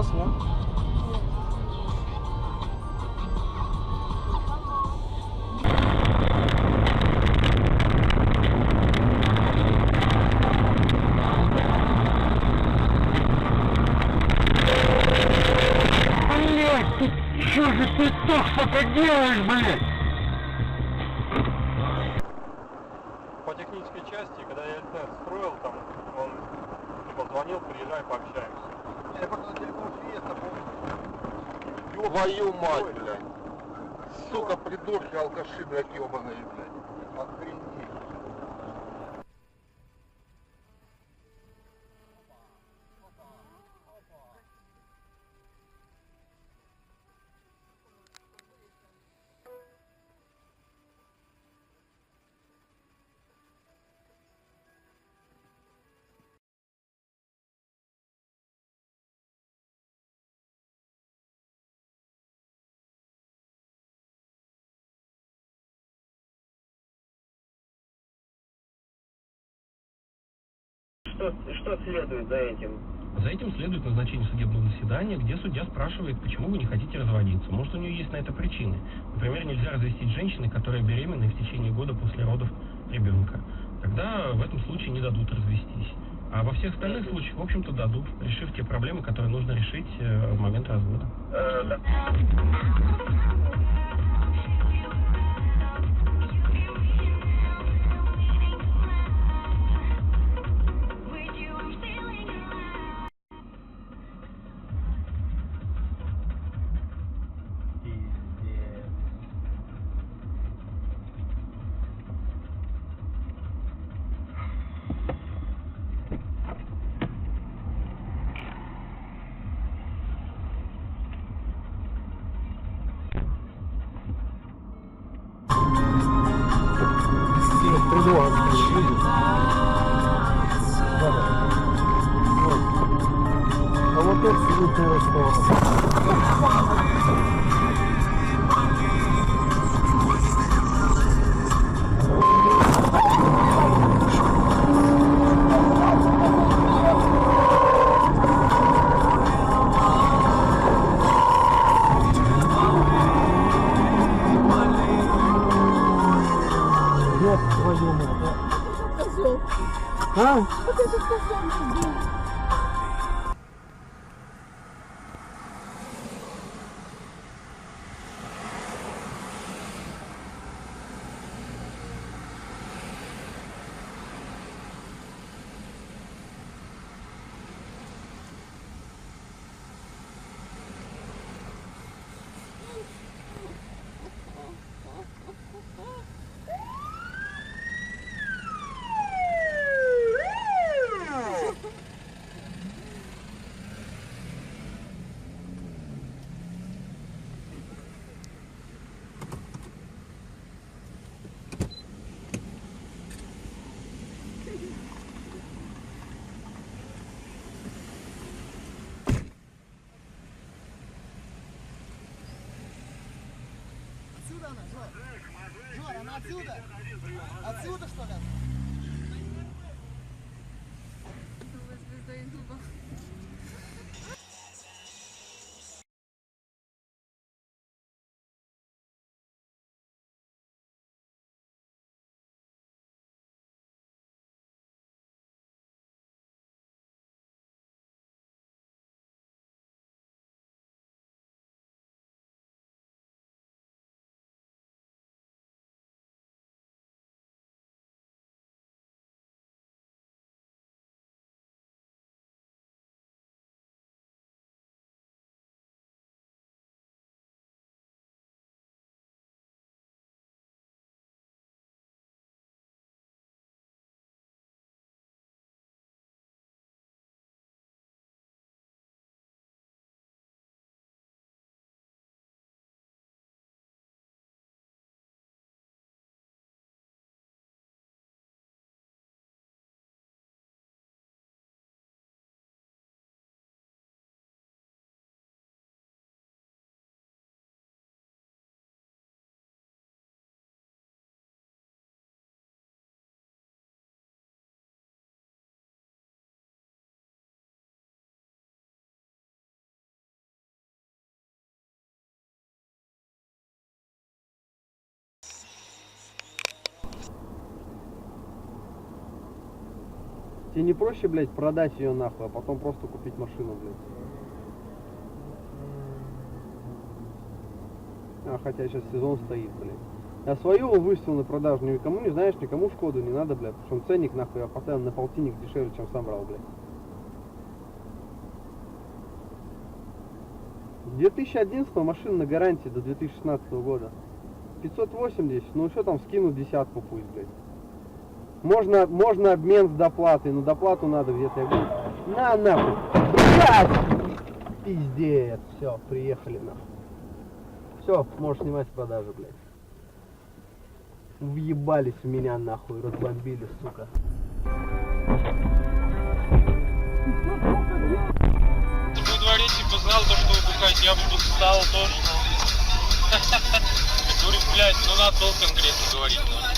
нас, нет? Блять, ты чё же ты так, сука, делаешь, блядь? По технической части, когда я ЛТ строил, там, он типа звонил, приезжай, пообщаемся. Я просто на телефон Фиеста помню. Твою мать, блядь. Сука, придурки, алкаши, блядь, ебаные, блядь. Охренеть. Что следует за этим? За этим следует назначение судебного заседания, где судья спрашивает, почему вы не хотите разводиться. Может, у нее есть на это причины. Например, нельзя развестись женщиной, которая беременна в течение года после родов ребенка. Тогда в этом случае не дадут развестись. А во всех остальных случаях, в общем-то, дадут, решив те проблемы, которые нужно решить в момент развода. Придурок, видишь? А вот это сидит на сторону. Ёб твою мать, а? Вот это козел. Отсюда она, Жор? Жор, она отсюда? Отсюда, что ли? Звезда Ютуба. Тебе не проще, блядь, продать ее нахуй, а потом просто купить машину, блядь? А, хотя сейчас сезон стоит, блядь. Я свою выставил на продажу, никому не знаешь, никому Шкоду не надо, блядь. Потому что ценник, нахуй, я постоянно на полтинник дешевле, чем сам брал, блядь. 2011 машина на гарантии до 2016 года. 580, ну еще там скинут десятку пусть, блядь. Можно обмен с доплатой, но доплату надо где-то, я говорю, на нахуй, блядь! Пиздец, все, приехали нахуй. Все, можешь снимать с продажи, блядь. Въебались в меня нахуй, разбомбили, сука. Ты во дворе типа знал то, что вы бухаете, я бы тут встал тоже. Говорю, блядь, ну надо толк конкретно говорить.